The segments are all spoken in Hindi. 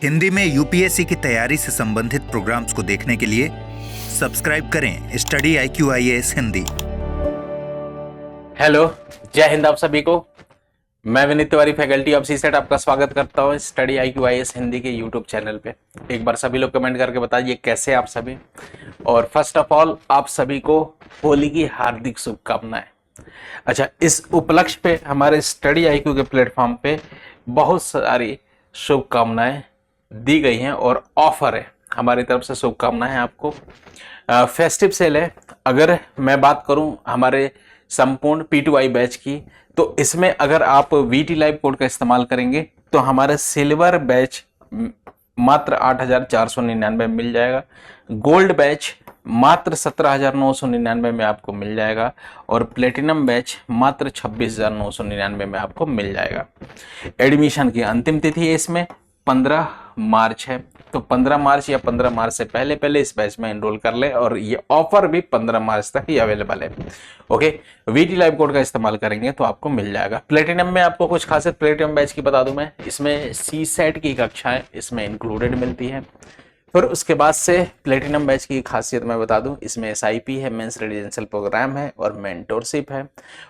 हिंदी में यूपीएससी की तैयारी से संबंधित प्रोग्राम्स को देखने के लिए सब्सक्राइब करें study IQ IAS Hindi. Hello, जय हिंद आप सभी को। मैं Vineet Tiwari, faculty of CSAT, आपका स्वागत करता हूँ स्टडी IQ IAS हिंदी के यूट्यूब चैनल पे। एक बार सभी लोग कमेंट करके बताइए कैसे आप सभी। और फर्स्ट ऑफ ऑल आप सभी को होली की हार्दिक शुभकामनाएं। अच्छा, इस उपलक्ष्य पे हमारे स्टडी IQ के प्लेटफॉर्म पे बहुत सारी शुभकामनाएं दी गई हैं और ऑफर है, हमारी तरफ से शुभकामनाएं आपको। फेस्टिव सेल है। अगर मैं बात करूं हमारे संपूर्ण P2I बैच की, तो इसमें अगर आप VT लाइव कोड का इस्तेमाल करेंगे तो हमारे सिल्वर बैच मात्र 8,499 में मिल जाएगा, गोल्ड बैच मात्र 17,999 में आपको मिल जाएगा और प्लेटिनम बैच मात्र 26,999 में आपको मिल जाएगा। एडमिशन की अंतिम तिथि है इसमें 15 मार्च है, तो 15 मार्च या 15 मार्च से पहले पहले इस बैच में एनरोल कर ले और ये ऑफर भी 15 मार्च तक ही अवेलेबल है। ओके, VT लाइव कोड का इस्तेमाल करेंगे तो आपको मिल जाएगा। प्लेटिनम में आपको कुछ खासियत प्लेटिनम बैच की बता दूं मैं, इसमें CSET की कक्षाएं इसमें इंक्लूडेड मिलती है। फिर उसके बाद से प्लेटिनम बैच की खासियत मैं बता दूं, इसमें SIP है, मेंस रेजिडेंशियल प्रोग्राम है और मेंटोरशिप है।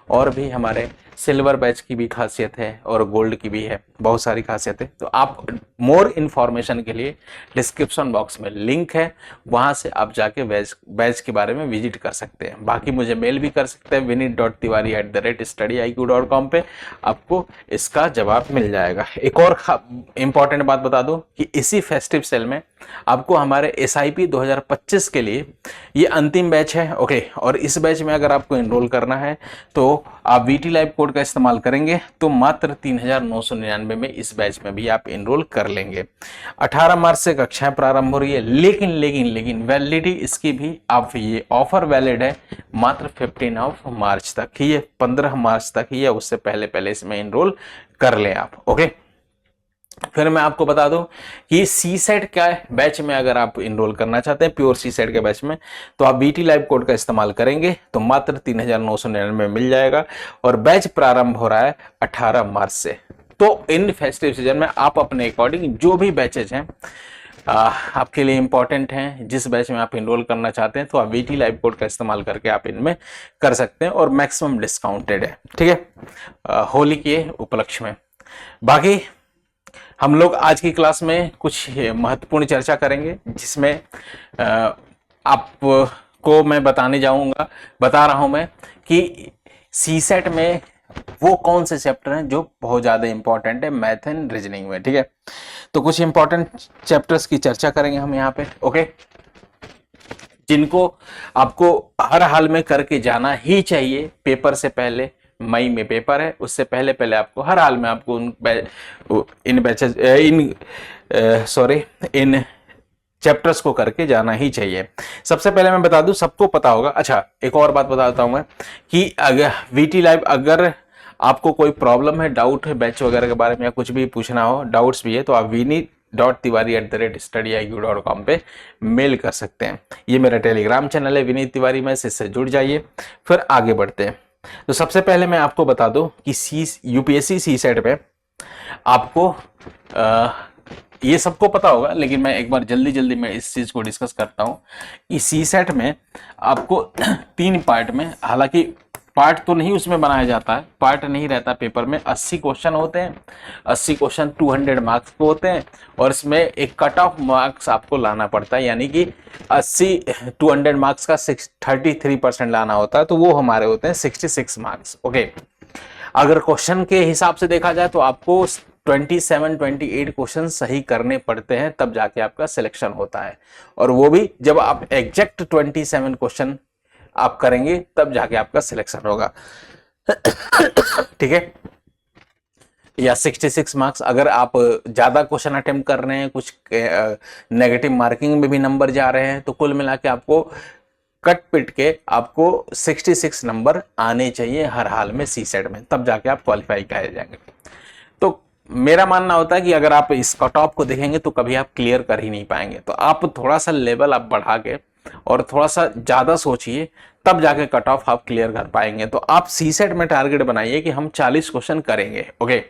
और भी हमारे सिल्वर बैच की भी खासियत है और गोल्ड की भी है, बहुत सारी खासियत है। तो आप मोर इन्फॉर्मेशन के लिए डिस्क्रिप्शन बॉक्स में लिंक है, वहां से आप जाके बैच के बारे में विजिट कर सकते हैं। बाकी मुझे मेल भी कर सकते हैं vinit.tiwari@studiiq.com पे, आपको इसका जवाब मिल जाएगा। एक और इंपॉर्टेंट बात बता दूं कि इसी फेस्टिव सेल में आपको हमारे SIP 2025 के लिए ये अंतिम बैच है। ओके, और इस बैच में अगर आपको एनरोल करना है तो आप VT लाइव कोड का इस्तेमाल करेंगे तो मात्र 3,999 में इस बैच में भी आप एनरोल कर लेंगे। 18 मार्च से कक्षाएं प्रारंभ हो रही है, लेकिन वैलिडिटी इसकी भी आप, ये ऑफर वैलिड है मात्र 15 मार्च तक ही, ये 15 मार्च तक ही है, उससे पहले पहले इसमें एनरोल कर लें आप। ओके, फिर मैं आपको बता दूं कि CSET का बैच में अगर आप इनरोल करना चाहते हैं, प्योर CSET के बैच में, तो आप VT लाइव कोड का इस्तेमाल करेंगे तो मात्र 3,999 में मिल जाएगा और बैच प्रारंभ हो रहा है 18 मार्च से। तो इन फेस्टिव सीजन में आप अपने अकॉर्डिंग जो भी बैचेज हैं आपके लिए इंपॉर्टेंट हैं, जिस बैच में आप इनरोल करना चाहते हैं, तो आप VT लाइव कोड का इस्तेमाल करके आप इनमें कर सकते हैं और मैक्सिमम डिस्काउंटेड है। ठीक है, होली के उपलक्ष्य में। बाकी हम लोग आज की क्लास में कुछ महत्वपूर्ण चर्चा करेंगे, जिसमें आपको मैं बता रहा हूं मैं कि CSET में वो कौन से चैप्टर हैं जो बहुत ज्यादा इंपॉर्टेंट है मैथ एंड रीजनिंग में। ठीक है, तो कुछ इंपॉर्टेंट चैप्टर्स की चर्चा करेंगे हम यहाँ पे। ओके, जिनको आपको हर हाल में करके जाना ही चाहिए पेपर से पहले। मई में पेपर है, उससे पहले पहले आपको हर हाल में आपको इन चैप्टर्स को करके जाना ही चाहिए। सबसे पहले मैं बता दूं, सबको पता होगा। अच्छा, एक और बात बताता हूं मैं कि अगर VT लाइव, अगर आपको कोई प्रॉब्लम है, डाउट है बैच वगैरह के बारे में या कुछ भी पूछना हो, डाउट्स भी है, तो आप vinit.tiwari@studiiq.com पे मेल कर सकते हैं। ये मेरा टेलीग्राम चैनल है विनीत तिवारी में, इससे जुड़ जाइए। फिर आगे बढ़ते हैं। तो सबसे पहले मैं आपको बता दूं कि UPSC CSET पे आपको ये सबको पता होगा, लेकिन मैं एक बार जल्दी में इस चीज को डिस्कस करता हूं कि CSET में आपको 3 पार्ट में, हालांकि पार्ट तो नहीं उसमें बनाया जाता है, पार्ट नहीं रहता पेपर में, 80 क्वेश्चन होते हैं, 80 क्वेश्चन 200 मार्क्स को होते हैं और इसमें एक कट ऑफ मार्क्स आपको लाना पड़ता है, यानी कि 200 मार्क्स का 33% लाना होता है, तो वो हमारे होते हैं 66 मार्क्स। ओके, अगर क्वेश्चन के हिसाब से देखा जाए तो आपको 28 क्वेश्चन सही करने पड़ते हैं, तब जाके आपका सिलेक्शन होता है, और वो भी जब आप एग्जैक्ट 27 क्वेश्चन आप करेंगे तब जाके आपका सिलेक्शन होगा। ठीक है, या 66 मार्क्स। अगर आप ज्यादा क्वेश्चन अटेम्प्ट कर रहे हैं, कुछ नेगेटिव मार्किंग में भी नंबर जा रहे हैं, तो कुल मिला के आपको कट पिट के आपको 66 नंबर आने चाहिए हर हाल में CSET में, तब जाके आप क्वालिफाई किए जाएंगे। तो मेरा मानना होता है कि अगर आप इस कट ऑफ को देखेंगे तो कभी आप क्लियर कर ही नहीं पाएंगे, तो आप थोड़ा सा लेवल आप बढ़ा के और थोड़ा सा ज्यादा सोचिए, तब जाके कट ऑफ आप क्लियर कर पाएंगे। तो आप CSET में टारगेट बनाइए कि हम 40 क्वेश्चन करेंगे। ओके,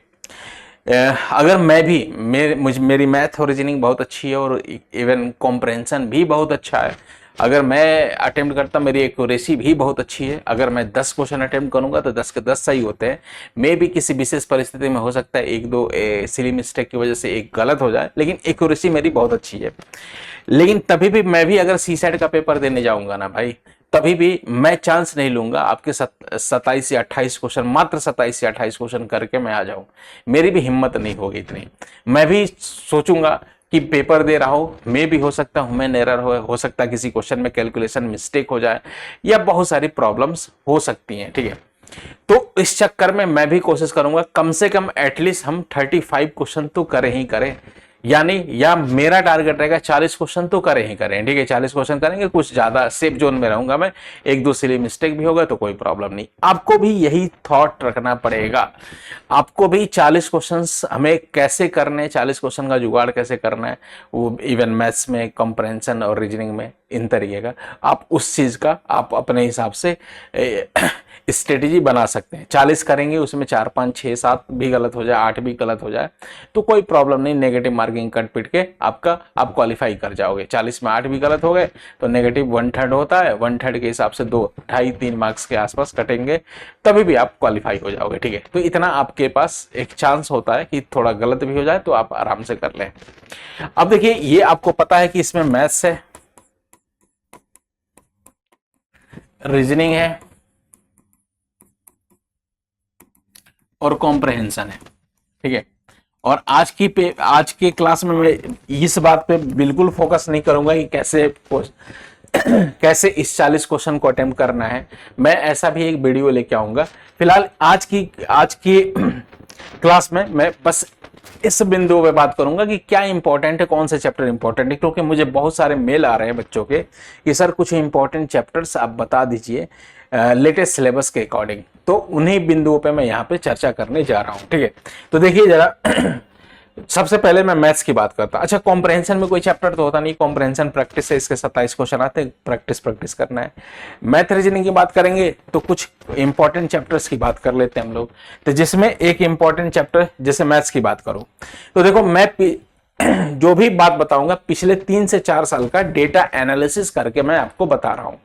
अगर मैं भी मेरी मैथ और रीजनिंग बहुत अच्छी है और इवन कॉम्प्रहेंशन भी बहुत अच्छा है, अगर मैं अटेम्प्ट करता मेरी एक्यूरेसी भी बहुत अच्छी है, अगर मैं 10 क्वेश्चन अटेम्प्ट करूंगा तो 10 के 10 सही होते हैं। मे भी किसी विशेष परिस्थिति में हो सकता है एक दो सिली मिस्टेक की वजह से एक गलत हो जाए, लेकिन एक्यूरेसी मेरी बहुत अच्छी है। लेकिन तभी भी मैं भी अगर सी सेट का पेपर देने जाऊंगा ना भाई, तभी भी मैं चांस नहीं लूंगा आपके 27 या 28 क्वेश्चन, मात्र 27 या 28 क्वेश्चन करके मैं आ जाऊं। मेरी भी हिम्मत नहीं होगी इतनी। मैं भी सोचूंगा कि पेपर दे रहा हूं, मैं भी हो सकता हूं मैं एरर हो सकता है किसी क्वेश्चन में कैलकुलेशन मिस्टेक हो जाए, या बहुत सारी प्रॉब्लम्स हो सकती हैं, ठीक है। तो इस चक्कर में मैं भी कोशिश करूंगा कम से कम एटलीस्ट हम 35 क्वेश्चन तो करें ही करें, यानी या मेरा टारगेट रहेगा 40 क्वेश्चन तो करें ही करें, ठीक है। 40 क्वेश्चन करेंगे, कुछ ज्यादा सेफ जोन में रहूंगा मैं, एक दो सिली मिस्टेक भी होगा तो कोई प्रॉब्लम नहीं। आपको भी यही थॉट रखना पड़ेगा, आपको भी 40 क्वेश्चंस हमें कैसे करने, 40 क्वेश्चन का जुगाड़ कैसे करना है, वो इवन मैथ्स में, कंप्रेंशन और रीजनिंग में, इन तरीके का आप उस चीज का आप अपने हिसाब से स्ट्रेटेजी बना सकते हैं। 40 करेंगे, उसमें 4 5 6 7 भी गलत हो जाए, 8 भी गलत हो जाए तो कोई प्रॉब्लम नहीं, नेगेटिव मार्किंग कट पिट के आप क्वालिफाई कर जाओगे। 40 में 8 भी गलत हो गए तो नेगेटिव 1/3 होता है, 1/3 के हिसाब से 2 2.5 3 मार्क्स के आसपास कटेंगे, तभी भी आप क्वालिफाई हो जाओगे, ठीक है। तो इतना आपके पास एक चांस होता है कि थोड़ा गलत भी हो जाए तो आप आराम से कर लें। अब देखिए, ये आपको पता है कि इसमें मैथ्स है, रीजनिंग है और कॉम्प्रहेंशन है, ठीक है। और आज के क्लास में मैं इस बात पे बिल्कुल फोकस नहीं करूंगा कि कैसे इस 40 क्वेश्चन को अटेम्प्ट करना है। मैं ऐसा भी एक वीडियो लेके आऊंगा। फिलहाल आज की क्लास में मैं बस इस बिंदु पे बात करूंगा कि क्या इंपॉर्टेंट है, कौन से चैप्टर इंपॉर्टेंट है, क्योंकि मुझे बहुत सारे मेल आ रहे हैं बच्चों के कि सर कुछ इंपॉर्टेंट चैप्टर्स आप बता दीजिए लेटेस्ट सिलेबस के अकॉर्डिंग। तो उन्हीं बिंदुओं पे मैं यहाँ पे चर्चा करने जा रहा हूँ, ठीक है। तो देखिए जरा सबसे पहले मैं मैथ्स की बात करता। अच्छा, कॉम्प्रहेंशन में कोई चैप्टर तो होता नहीं, कॉम्प्रहेंशन प्रैक्टिस से इसके 27 क्वेश्चन आते हैं, प्रैक्टिस करना है। मैथ रीजनिंग की बात करेंगे तो कुछ इंपॉर्टेंट चैप्टर्स की बात कर लेते हैं हम लोग। तो जिसमें एक इंपॉर्टेंट चैप्टर, जैसे मैथ्स की बात करूं तो देखो, मैं जो भी बात बताऊंगा पिछले 3 से 4 साल का डेटा एनालिसिस करके मैं आपको बता रहा हूं।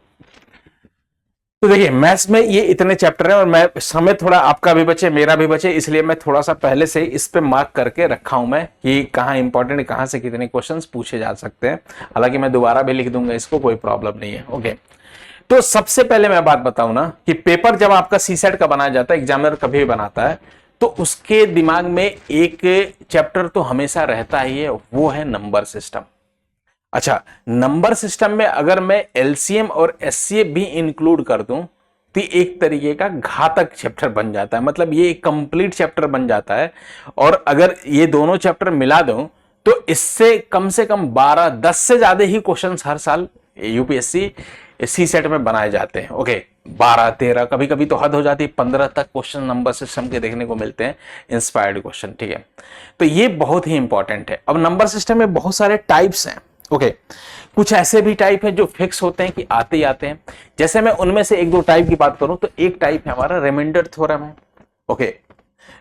तो देखिए, मैथ्स में ये इतने चैप्टर हैं और मैं समय थोड़ा आपका भी बचे मेरा भी बचे, इसलिए मैं थोड़ा सा पहले से इस पे मार्क करके रखा हूं मैं कि कहां इंपॉर्टेंट है, कहां से कितने क्वेश्चंस पूछे जा सकते हैं। हालांकि मैं दोबारा भी लिख दूंगा इसको, कोई प्रॉब्लम नहीं है, ओके। तो सबसे पहले मैं बात बताऊं ना कि पेपर जब आपका सी सेट का बनाया जाता है, एग्जामिनर कभी भी बनाता है, तो उसके दिमाग में एक चैप्टर तो हमेशा रहता ही है, वो है नंबर सिस्टम। अच्छा, नंबर सिस्टम में अगर मैं एलसीएम और एचसीएफ भी इंक्लूड कर दूं तो एक तरीके का घातक चैप्टर बन जाता है, मतलब ये एक कंप्लीट चैप्टर बन जाता है। और अगर ये दोनों चैप्टर मिला दूं तो इससे कम से कम 12-10 से ज्यादा ही क्वेश्चंस हर साल यूपीएससी सी सेट में बनाए जाते हैं, ओके। 12-13, कभी कभी तो हद हो जाती है 15 तक क्वेश्चन नंबर सिस्टम के देखने को मिलते हैं, इंस्पायर्ड क्वेश्चन, ठीक है। तो ये बहुत ही इंपॉर्टेंट है। अब नंबर सिस्टम में बहुत सारे टाइप्स हैं, ओके। कुछ ऐसे भी टाइप है जो फिक्स होते हैं कि आते ही आते हैं। जैसे मैं उनमें से एक दो टाइप की बात करूं तो एक टाइप है हमारा रिमाइंडर थ्योरम है, ओके।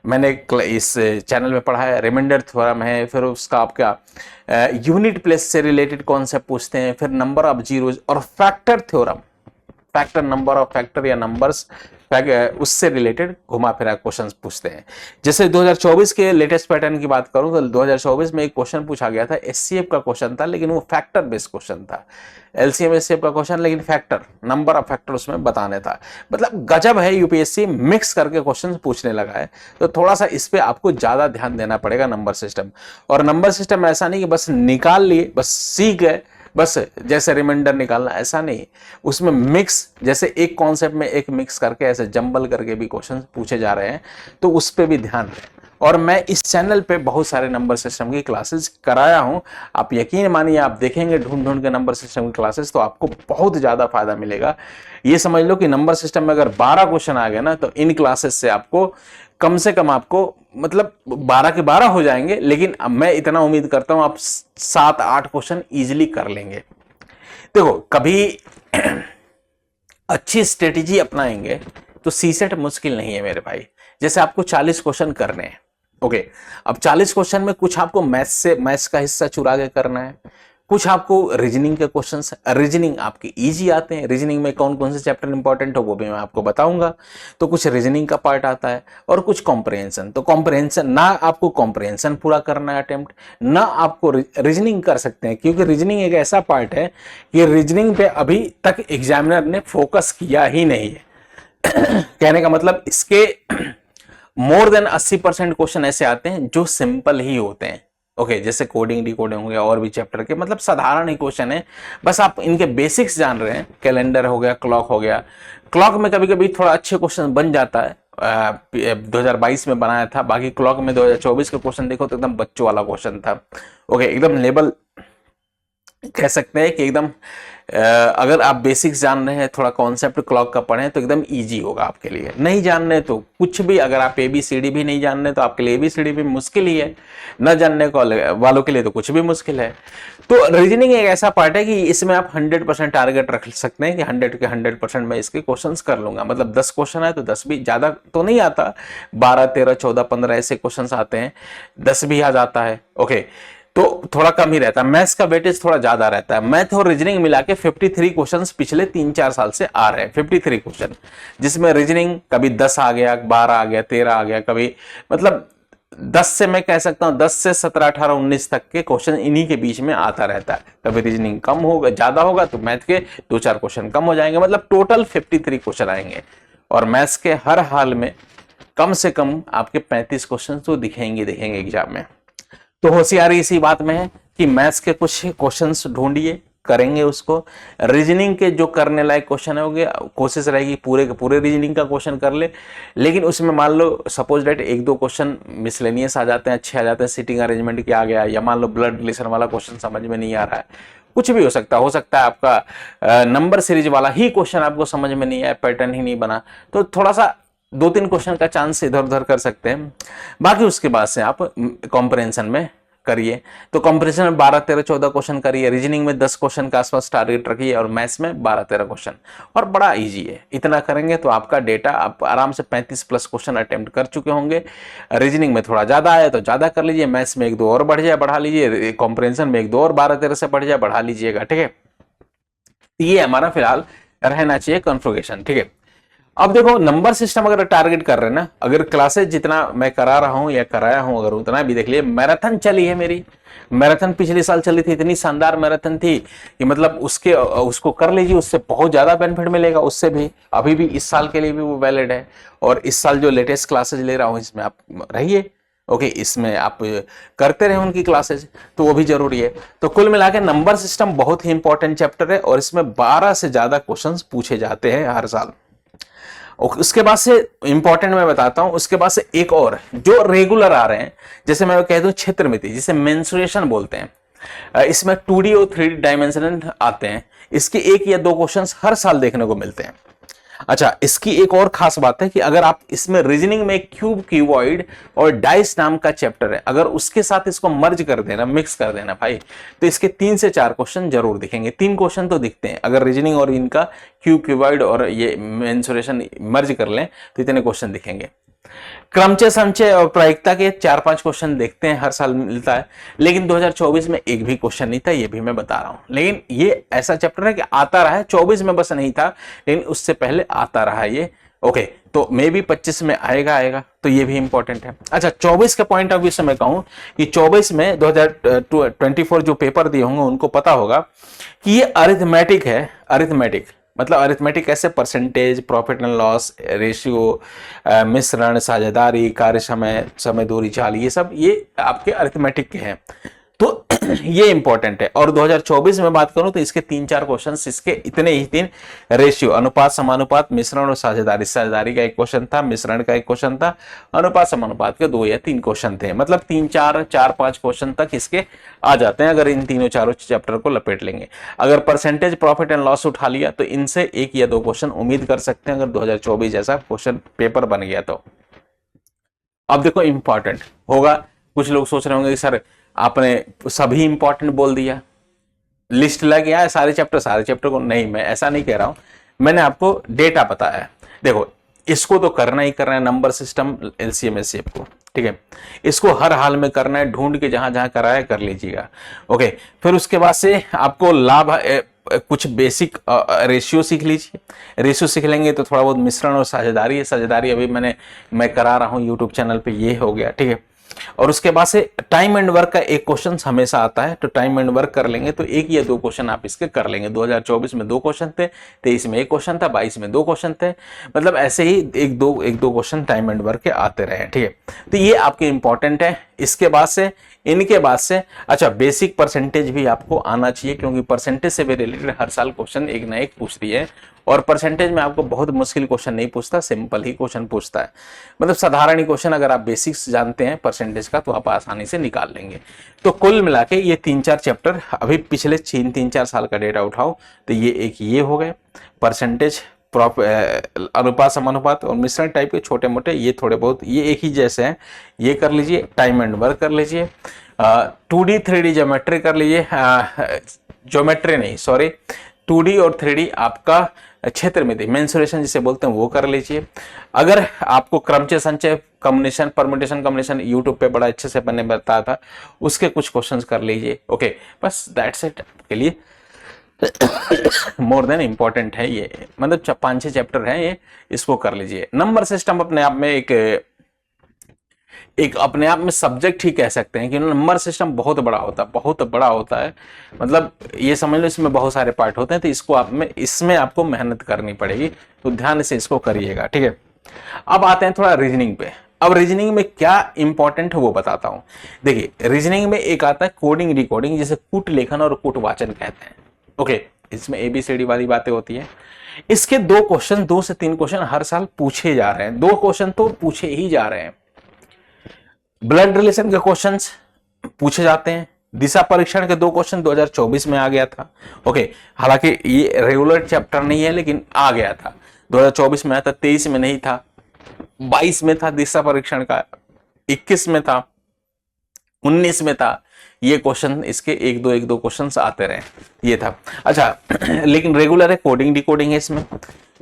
मैंने इस चैनल में पढ़ा है, रिमाइंडर थ्योरम है। फिर उसका आपका यूनिट प्लेस से रिलेटेड कॉन्सेप्ट पूछते हैं, फिर नंबर ऑफ जीरोज और factor theorem, factor, number of factor या नंबर्स, उससे रिलेटेड घुमा फिरा क्वेश्चंस पूछते हैं। जैसे 2024 के लेटेस्ट पैटर्न की बात करूं तो 2024 में एक क्वेश्चन पूछा गया था, एचसीएफ का क्वेश्चन था, लेकिन वो फैक्टर बेस्ड क्वेश्चन था। एलसीएम एचसीएफ का क्वेश्चन, लेकिन फैक्टर, नंबर ऑफ फैक्टर उसमें बताने था। मतलब गजब है, यूपीएससी मिक्स करके क्वेश्चन पूछने लगा है। तो थोड़ा सा इस पे आपको ज्यादा ध्यान देना पड़ेगा, नंबर सिस्टम। और नंबर सिस्टम ऐसा नहीं कि बस निकाल लिए, बस सीख गए, बस जैसे रिमाइंडर निकालना, ऐसा नहीं। उसमें मिक्स, जैसे एक कॉन्सेप्ट में एक मिक्स करके ऐसे जंबल करके भी क्वेश्चन पूछे जा रहे हैं, तो उस पे भी ध्यान दें। और मैं इस चैनल पे बहुत सारे नंबर सिस्टम की क्लासेस कराया हूं। आप यकीन मानिए, आप देखेंगे ढूंढ ढूंढ के नंबर सिस्टम की क्लासेस, तो आपको बहुत ज्यादा फायदा मिलेगा। ये समझ लो कि नंबर सिस्टम में अगर 12 क्वेश्चन आ गए ना, तो इन क्लासेस से आपको कम से कम, आपको मतलब 12 के 12 हो जाएंगे, लेकिन अब मैं इतना उम्मीद करता हूं आप 7-8 क्वेश्चन इजीली कर लेंगे। देखो, कभी अच्छी स्ट्रेटेजी अपनाएंगे तो सी सेट मुश्किल नहीं है मेरे भाई। जैसे आपको 40 क्वेश्चन करने हैं, ओके, अब 40 क्वेश्चन में कुछ आपको मैथ्स का हिस्सा चुरा के करना है, कुछ आपको रीजनिंग के क्वेश्चंस, रीजनिंग आपके इजी आते हैं, रीजनिंग में कौन कौन से चैप्टर इंपॉर्टेंट हो वो भी मैं आपको बताऊंगा, तो कुछ रीजनिंग का पार्ट आता है और कुछ कॉम्प्रहेंशन। तो कॉम्प्रहेंशन ना आपको कॉम्प्रहेंशन पूरा करना है अटेम्प्ट, ना आपको रीजनिंग कर सकते हैं, क्योंकि रीजनिंग एक ऐसा पार्ट है कि रीजनिंग पे अभी तक एग्जामिनर ने फोकस किया ही नहीं है। कहने का मतलब इसके मोर देन 80% क्वेश्चन ऐसे आते हैं जो सिंपल ही होते हैं। ओके, जैसे कोडिंग डिकोडिंग हो गया और भी चैप्टर के, मतलब साधारण ही क्वेश्चन है, बस आप इनके बेसिक्स जान रहे हैं। कैलेंडर हो गया, क्लॉक हो गया, क्लॉक में कभी कभी थोड़ा अच्छे क्वेश्चन बन जाता है, 2022 में बनाया था, बाकी क्लॉक में 2024 का क्वेश्चन देखो तो एकदम बच्चों वाला क्वेश्चन था। ओके, एकदम लेवल कह सकते हैं कि एकदम अगर आप बेसिक्स जान रहे हैं, थोड़ा कॉन्सेप्ट क्लॉक का पढ़ें तो एकदम इजी होगा आपके लिए। नहीं जानने तो कुछ भी, अगर आप ABCD भी नहीं जानने तो आपके लिए ABCD भी मुश्किल ही है, न जानने वालों के लिए तो कुछ भी मुश्किल है। तो रीजनिंग एक ऐसा पार्ट है कि इसमें आप 100% टारगेट रख सकते हैं कि 100 के 100% मैं इसके क्वेश्चंस कर लूंगा। मतलब 10 क्वेश्चन है तो 10 भी, ज्यादा तो नहीं आता, 12 13 14 15 ऐसे क्वेश्चंस आते हैं, 10 भी आ जाता है। ओके, तो थोड़ा कम ही रहता है। मैथ्स का वेटेज थोड़ा ज्यादा रहता है। मैथ और रीजनिंग मिला के 53 क्वेश्चंस पिछले 3-4 साल से आ रहे हैं, 53 क्वेश्चन, जिसमें रीजनिंग कभी 10 आ गया, 12 आ गया, 13 आ गया, कभी मतलब 10 से मैं कह सकता हूं 10 से 17 18 19 तक के क्वेश्चन इन्हीं के बीच में आता रहता है। कभी रीजनिंग कम होगा, ज्यादा होगा तो मैथ के 2-4 क्वेश्चन कम हो जाएंगे, मतलब टोटल 53 क्वेश्चन आएंगे। और मैथ्स के हर हाल में कम से कम आपके 35 क्वेश्चन तो दिखेंगे एग्जाम में। तो होशियारी इसी बात में है कि मैथ्स के कुछ क्वेश्चंस ढूंढिए, करेंगे उसको। रीजनिंग के जो करने लायक क्वेश्चन होंगे, कोशिश रहेगी पूरे के पूरे रीजनिंग का क्वेश्चन कर ले, लेकिन उसमें मान लो सपोज डेट 1-2 क्वेश्चन मिसलेनियस आ जाते हैं, अच्छे आ जाते हैं, सीटिंग अरेंजमेंट क्या आ गया, या मान लो ब्लड रिलेशन वाला क्वेश्चन समझ में नहीं आ रहा है, कुछ भी हो सकता है आपका नंबर सीरीज वाला ही क्वेश्चन आपको समझ में नहीं आया, पैटर्न ही नहीं बना, तो थोड़ा सा 2-3 क्वेश्चन का चांस इधर उधर कर सकते हैं। बाकी उसके बाद से आप कॉम्प्रहेंशन में करिए, तो कॉम्प्रहेंशन में 12 13 14 क्वेश्चन करिए, रीजनिंग में 10 क्वेश्चन के आसपास टारगेट रखिए, और मैथ्स में 12 13 क्वेश्चन, और बड़ा इजी है। इतना करेंगे तो आपका डेटा, आप आराम से 35+ क्वेश्चन अटेम्प्ट कर चुके होंगे। रीजनिंग में थोड़ा ज्यादा आया तो ज्यादा कर लीजिए, मैथ्स में 1-2 और बढ़ जाए बढ़ा लीजिए, कॉम्प्रहेंशन में 1-2 और 12 13 से बढ़ जाए बढ़ा लीजिएगा, ठीक है। ये हमारा फिलहाल रहना चाहिए कॉन्फ़िगरेशन, ठीक है। अब देखो, नंबर सिस्टम अगर टारगेट कर रहे हैं ना, अगर क्लासेस जितना मैं करा रहा हूं या कराया हूं, अगर उतना भी देख लिए, मैराथन चली है मेरी, मैराथन पिछले साल चली थी, इतनी शानदार मैराथन थी कि मतलब उसको कर लीजिए, उससे बहुत ज्यादा बेनिफिट मिलेगा, उससे भी अभी भी इस साल के लिए भी वो वैलिड है। और इस साल जो लेटेस्ट क्लासेज ले रहा हूं इसमें आप रहिए, ओके, इसमें आप करते रहे उनकी क्लासेज, तो वो भी जरूरी है। तो कुल मिला के नंबर सिस्टम बहुत ही इंपॉर्टेंट चैप्टर है, और इसमें 12 से ज्यादा क्वेश्चंस पूछे जाते हैं हर साल। उसके बाद से इंपॉर्टेंट मैं बताता हूं, उसके बाद से एक और जो रेगुलर आ रहे हैं, जैसे मैं कह दूं क्षेत्रमिति, जिसे मेंसुरेशन बोलते हैं, इसमें 2D और 3D डायमेंशन आते हैं। इसके 1 या 2 क्वेश्चंस हर साल देखने को मिलते हैं। अच्छा, इसकी एक और खास बात है कि अगर आप इसमें रीजनिंग में क्यूब, क्यूबॉइड और डाइस नाम का चैप्टर है, अगर उसके साथ इसको मर्ज कर देना, मिक्स कर देना भाई, तो इसके 3 से 4 क्वेश्चन जरूर दिखेंगे। 3 क्वेश्चन तो दिखते हैं, अगर रीजनिंग और इनका क्यूब, क्यूबॉइड और ये मेंसुरेशन मर्ज कर लें तो इतने क्वेश्चन दिखेंगे। क्रमचय, संचय और प्रायिकता के 4-5 क्वेश्चन देखते हैं, हर साल मिलता है, लेकिन 2024 में एक भी क्वेश्चन नहीं था, ये भी मैं बता रहा हूं। लेकिन ये ऐसा चैप्टर है कि आता रहा है, 24 में बस नहीं था, लेकिन उससे पहले आता रहा है ये। ओके, तो मे भी 25 में आएगा, तो ये भी इंपॉर्टेंट है। अच्छा, 24 के पॉइंट ऑफ व्यू से मैं कहूं कि 24 में 2024 जो पेपर दिए होंगे उनको पता होगा कि ये अरिथमेटिक है। अरिथमेटिक मतलब अरिथमेटिक कैसे, percentage, profit and loss ratio, मिश्रण, साझेदारी, कार्य समय, समय दूरी, चाल, ये सब ये आपके अरिथमेटिक के हैं, तो ये इंपॉर्टेंट है। और 2024 में बात करूं तो इसके 3-4 क्वेश्चंस, इसके इतने ही 3 रेशियो, अनुपात, समानुपात, मिश्रण और साझेदारी। साझेदारी का एक क्वेश्चन था, मिश्रण का एक क्वेश्चन था, अनुपात समानुपात के 2 या 3 क्वेश्चन थे। मतलब 3-4-5 क्वेश्चन तक इसके आ जाते हैं अगर इन तीनों चारों चैप्टर को लपेट लेंगे। अगर परसेंटेज, प्रॉफिट एंड लॉस उठा लिया तो इनसे 1 या 2 क्वेश्चन उम्मीद कर सकते हैं, अगर 2024 जैसा क्वेश्चन पेपर बन गया तो। अब देखो, इंपॉर्टेंट होगा, कुछ लोग सोच रहे होंगे कि सर आपने सभी इंपॉर्टेंट बोल दिया, लिस्ट लग गया है सारे चैप्टर को। नहीं, मैं ऐसा नहीं कह रहा हूं, मैंने आपको डेटा बताया है। देखो, इसको तो करना ही करना है, नंबर सिस्टम, एलसीएम, एचसीएफ को, ठीक है, इसको हर हाल में करना है, ढूंढ के जहां जहां कराया कर लीजिएगा। ओके, फिर उसके बाद से आपको लाभ कुछ बेसिक रेशियो सीख लीजिए। रेशियो सीख लेंगे तो थोड़ा बहुत मिश्रण और साझेदारी है, साझेदारी अभी मैं करा रहा हूँ यूट्यूब चैनल पे, ये हो गया। ठीक है, और उसके बाद से टाइम एंड वर्क का एक क्वेश्चन हमेशा आता है, तो टाइम एंड वर्क कर लेंगे तो एक या दो क्वेश्चन आप इसके कर लेंगे। 2024 में 2 क्वेश्चन थे, 23 में 1 क्वेश्चन था, 22 में 2 क्वेश्चन थे, मतलब ऐसे ही एक दो क्वेश्चन टाइम एंड वर्क के आते रहे। ठीक है, तो ये आपके इंपॉर्टेंट है। इसके बाद से इनके बाद से अच्छा, बेसिक परसेंटेज भी आपको आना चाहिए, क्योंकि परसेंटेज से भी रिलेटेड हर साल क्वेश्चन एक ना एक पूछती है, और परसेंटेज में आपको बहुत मुश्किल क्वेश्चन नहीं पूछता, सिंपल ही क्वेश्चन पूछता है, मतलब साधारण ही क्वेश्चन। अगर आप बेसिक्स जानते हैं परसेंटेज का तो आप आसानी से निकाल लेंगे। तो कुल मिला के ये 3-4 चैप्टर, अभी पिछले 3-4 साल का डेटा उठाओ तो ये एक ये हो गए परसेंटेज, अनुपात समानुपात और मिश्रण टाइप के छोटे मोटे, ये थोड़े बहुत ये एक ही जैसे हैं, ये कर लीजिए। टाइम एंड वर्क कर लीजिए, 2D 3D ज्योमेट्री कर लीजिए, ज्योमेट्री नहीं सॉरी 2D और 3D आपका क्षेत्र में थी, मेंसुरेशन जिसे बोलते हैं वो कर लीजिए। अगर आपको क्रमचय संचय कॉम्बिनेशन परम्यूटेशन कॉम्बिनेशन यूट्यूब पे बड़ा अच्छे से मैंने बताया था, उसके कुछ क्वेश्चंस कर लीजिए। ओके, बस दैट्स इट आपके लिए, मोर देन इंपॉर्टेंट है ये, मतलब 5-6 चैप्टर हैं ये, इसको कर लीजिए। नंबर सिस्टम अपने आप में एक अपने आप में सब्जेक्ट ही कह सकते हैं कि नंबर सिस्टम बहुत बड़ा होता है, मतलब ये समझ लो इसमें बहुत सारे पार्ट होते हैं, तो इसमें आपको मेहनत करनी पड़ेगी, तो ध्यान से इसको करिएगा। ठीक है, अब आते हैं थोड़ा रीजनिंग पे। अब रीजनिंग में क्या इंपॉर्टेंट है वो बताता हूं। देखिए, रीजनिंग में एक आता है कोडिंग रिकॉर्डिंग, जिसे कूट लेखन और कूट वाचन कहते हैं। ओके, इसमें ABCD वाली बातें होती है। इसके 2 से 3 क्वेश्चन हर साल पूछे जा रहे हैं, 2 क्वेश्चन तो पूछे ही जा रहे हैं। ब्लड रिलेशन के क्वेश्चंस पूछे जाते हैं। दिशा परीक्षण के 2 क्वेश्चन 2024 में आ गया था। ओके, हालांकि ये रेगुलर चैप्टर नहीं है लेकिन आ गया था, 2024 में आया था, 23 में नहीं था, 22 में था दिशा परीक्षण का, 21 में था, 19 में था। ये क्वेश्चन इसके एक दो क्वेश्चंस आते रहे, ये था। अच्छा, लेकिन रेगुलर है, कोडिंग डिकोडिंग है इसमें।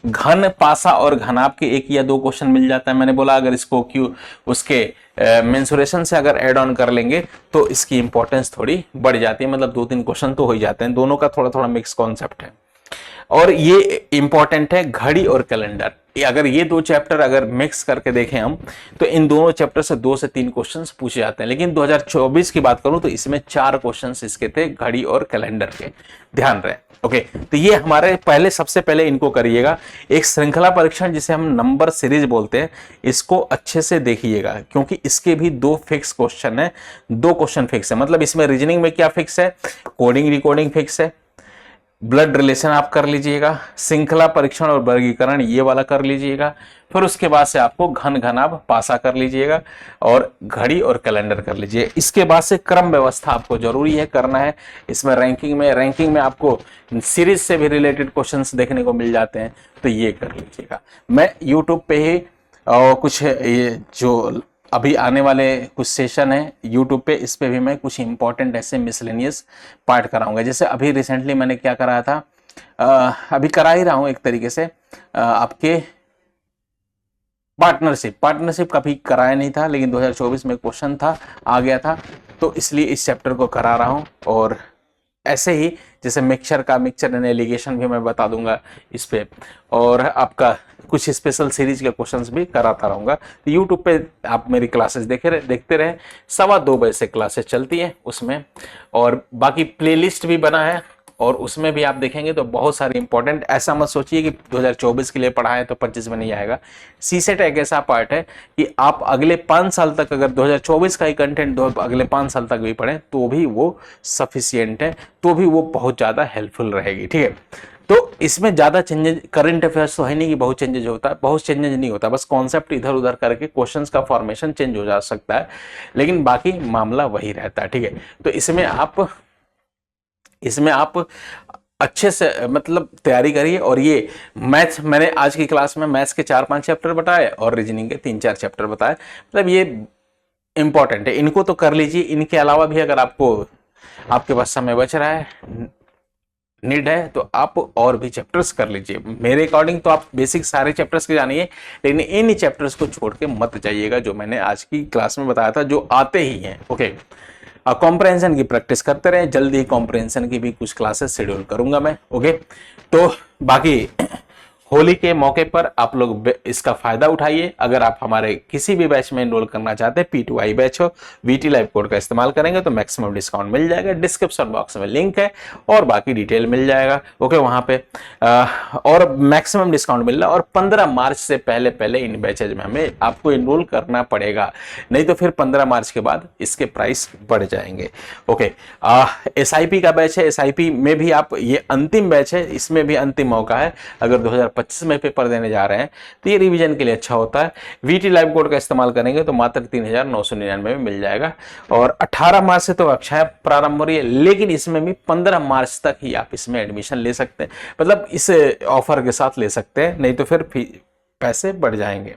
घन पासा और घनाभ के 1 या 2 क्वेश्चन मिल जाता है। मैंने बोला अगर इसको उसके मेंसुरेशन से अगर ऐड ऑन कर लेंगे तो इसकी इंपॉर्टेंस थोड़ी बढ़ जाती है, मतलब 2-3 क्वेश्चन तो हो ही जाते हैं। दोनों का थोड़ा थोड़ा मिक्स कॉन्सेप्ट है। और ये इंपॉर्टेंट है घड़ी और कैलेंडर, अगर ये 2 चैप्टर अगर मिक्स करके देखें हम, तो इन दोनों चैप्टर से 2 से 3 क्वेश्चंस पूछे जाते हैं। लेकिन 2024 की बात करूं तो इसमें 4 क्वेश्चंस इसके थे घड़ी और कैलेंडर के, ध्यान रहे। ओके, तो ये हमारे सबसे पहले इनको करिएगा। एक श्रृंखला परीक्षण जिसे हम नंबर सीरीज बोलते हैं, इसको अच्छे से देखिएगा, क्योंकि इसके भी 2 फिक्स क्वेश्चन है, 2 क्वेश्चन फिक्स है। मतलब इसमें रीजनिंग में क्या फिक्स है, कोडिंग रिकॉर्डिंग फिक्स है, ब्लड रिलेशन आप कर लीजिएगा, श्रृंखला परीक्षण और वर्गीकरण ये वाला कर लीजिएगा, फिर उसके बाद से आपको घन घनाभ पासा कर लीजिएगा, और घड़ी और कैलेंडर कर लीजिए। इसके बाद से क्रम व्यवस्था आपको जरूरी है करना है। इसमें रैंकिंग में आपको सीरीज से भी रिलेटेड क्वेश्चंस देखने को मिल जाते हैं, तो ये कर लीजिएगा। मैं यूट्यूब पे ही कुछ ये जो अभी आने वाले कुछ सेशन है यूट्यूब पे, इस पे भी मैं कुछ इंपॉर्टेंट ऐसे मिसलेनियस पार्ट कराऊंगा। जैसे अभी रिसेंटली मैंने क्या कराया था, अभी करा ही रहा हूं एक तरीके से, आपके पार्टनरशिप कभी कराया नहीं था, लेकिन 2024 में क्वेश्चन था, आ गया था, तो इसलिए इस चैप्टर को करा रहा हूं। और ऐसे ही जैसे मिक्सचर एंड एलिगेशन भी मैं बता दूंगा इस पे, और आपका कुछ स्पेशल सीरीज के क्वेश्चंस भी कराता रहूंगा। तो यूट्यूब पे आप मेरी क्लासेस देखते रहे, 2:15 बजे से क्लासेस चलती है उसमें, और बाकी प्लेलिस्ट भी बना है, और उसमें भी आप देखेंगे तो बहुत सारे इंपॉर्टेंट, ऐसा मत सोचिए कि 2024 के लिए पढ़ा है तो 25 में नहीं आएगा। सीसेट एक ऐसा पार्ट है कि आप अगले 5 साल तक अगर 2024 का ही कंटेंट अगले 5 साल तक भी पढ़ें तो भी वो सफिशियंट है, तो भी वो बहुत ज़्यादा हेल्पफुल रहेगी। ठीक है, तो इसमें ज़्यादा चेंजेज, करंट अफेयर्स तो है नहीं कि बहुत चेंजेज होता है, बहुत चेंजेज नहीं होता, बस कॉन्सेप्ट इधर उधर करके क्वेश्चंस का फॉर्मेशन चेंज हो जा सकता है, लेकिन बाकी मामला वही रहता है। ठीक है, तो इसमें आप अच्छे से मतलब तैयारी करिए। और ये मैथ्स, मैंने आज की क्लास में मैथ्स के 4-5 चैप्टर बताए और रीजनिंग के 3-4 चैप्टर बताए, मतलब ये इंपॉर्टेंट है, इनको तो कर लीजिए। इनके अलावा भी अगर आपके पास समय बच रहा है, नीड है तो आप और भी चैप्टर्स कर लीजिए। मेरे अकॉर्डिंग तो आप बेसिक सारे चैप्टर्स के जानिए, लेकिन इन चैप्टर्स को छोड़ के मत जाइएगा जो मैंने आज की क्लास में बताया था, जो आते ही हैं। ओके, कॉम्प्रहेंशन की प्रैक्टिस करते रहें, जल्दी ही कॉम्प्रहेंशन की भी कुछ क्लासेस शेड्यूल करूंगा मैं। ओके, तो बाकी होली के मौके पर आप लोग इसका फायदा उठाइए। अगर आप हमारे किसी भी बैच में एनरोल करना चाहते हैं, P2I बैच हो, VT लाइव कोड का इस्तेमाल करेंगे तो मैक्सिमम डिस्काउंट मिल जाएगा। डिस्क्रिप्शन बॉक्स में लिंक है और बाकी डिटेल मिल जाएगा। ओके, वहां पे और मैक्सिमम डिस्काउंट मिल रहा है। और 15 मार्च से पहले पहले इन बैचेज में हमें आपको एनरोल करना पड़ेगा, नहीं तो फिर 15 मार्च के बाद इसके प्राइस बढ़ जाएंगे। ओके, SIP का बैच है, SIP में भी आप, ये अंतिम बैच है, इसमें भी अंतिम मौका है। अगर 2025 में पेपर देने जा रहे हैं तो ये रिवीजन के लिए अच्छा होता है। VT लाइव कोड का इस्तेमाल करेंगे तो मात्र 3999 में मिल जाएगा। और 18 मार्च से तो कक्षाएं प्रारंभ हो रही है, लेकिन इसमें भी 15 मार्च तक ही आप इसमें एडमिशन ले सकते हैं, मतलब इस ऑफर के साथ ले सकते हैं, नहीं तो फिर पैसे बढ़ जाएंगे।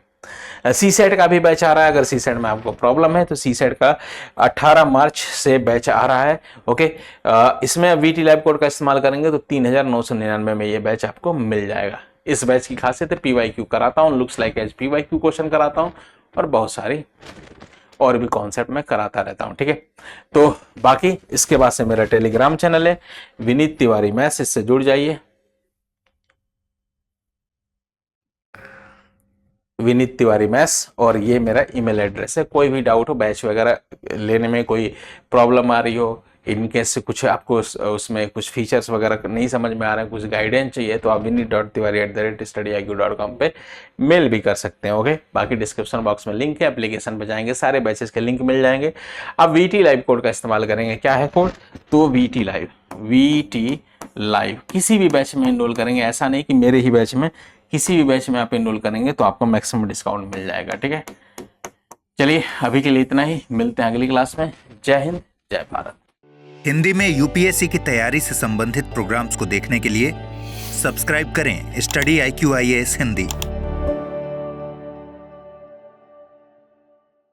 CSET का भी बैच आ रहा है। अगर CSET में आपको प्रॉब्लम है तो CSET का 18 मार्च से बैच आ रहा है। ओके, इसमें VT लाइव कोड का इस्तेमाल करेंगे तो 3999 में ये बैच आपको मिल जाएगा। इस बैच की खासियत है PYQ कराता हूँ, looks like as PYQ question कराता हूँ, और बहुत सारी और भी कॉन्सेप्ट में कराता रहता हूँ। ठीक है, तो बाकी इसके बाद से मेरा टेलीग्राम चैनल है विनीत तिवारी मैथ्स, इससे जुड़ जाइए। विनीत तिवारी मैथ्स, और ये मेरा ईमेल एड्रेस है। कोई भी डाउट हो, बैच वगैरह लेने में कोई प्रॉब्लम आ रही हो, इनकेस कुछ आपको उसमें कुछ फीचर्स वगैरह नहीं समझ में आ रहे हैं, कुछ गाइडेंस चाहिए, तो आप vineet.tiwari@studiiq.com पे मेल भी कर सकते हैं। ओके, बाकी डिस्क्रिप्शन बॉक्स में लिंक है, एप्लीकेशन पे जाएंगे, सारे बैचेस के लिंक मिल जाएंगे। आप VT लाइव कोड का इस्तेमाल करेंगे, क्या है कोड, तो VT लाइव किसी भी बैच में एनरोल करेंगे, ऐसा नहीं कि मेरे ही बैच में, किसी भी बैच में आप एनरोल करेंगे तो आपको मैक्सिमम डिस्काउंट मिल जाएगा। ठीक है, चलिए अभी के लिए इतना ही, मिलते हैं अगली क्लास में। जय हिंद, जय भारत। हिंदी में UPSC की तैयारी से संबंधित प्रोग्राम्स को देखने के लिए सब्सक्राइब करें StudyIQ IAS हिंदी।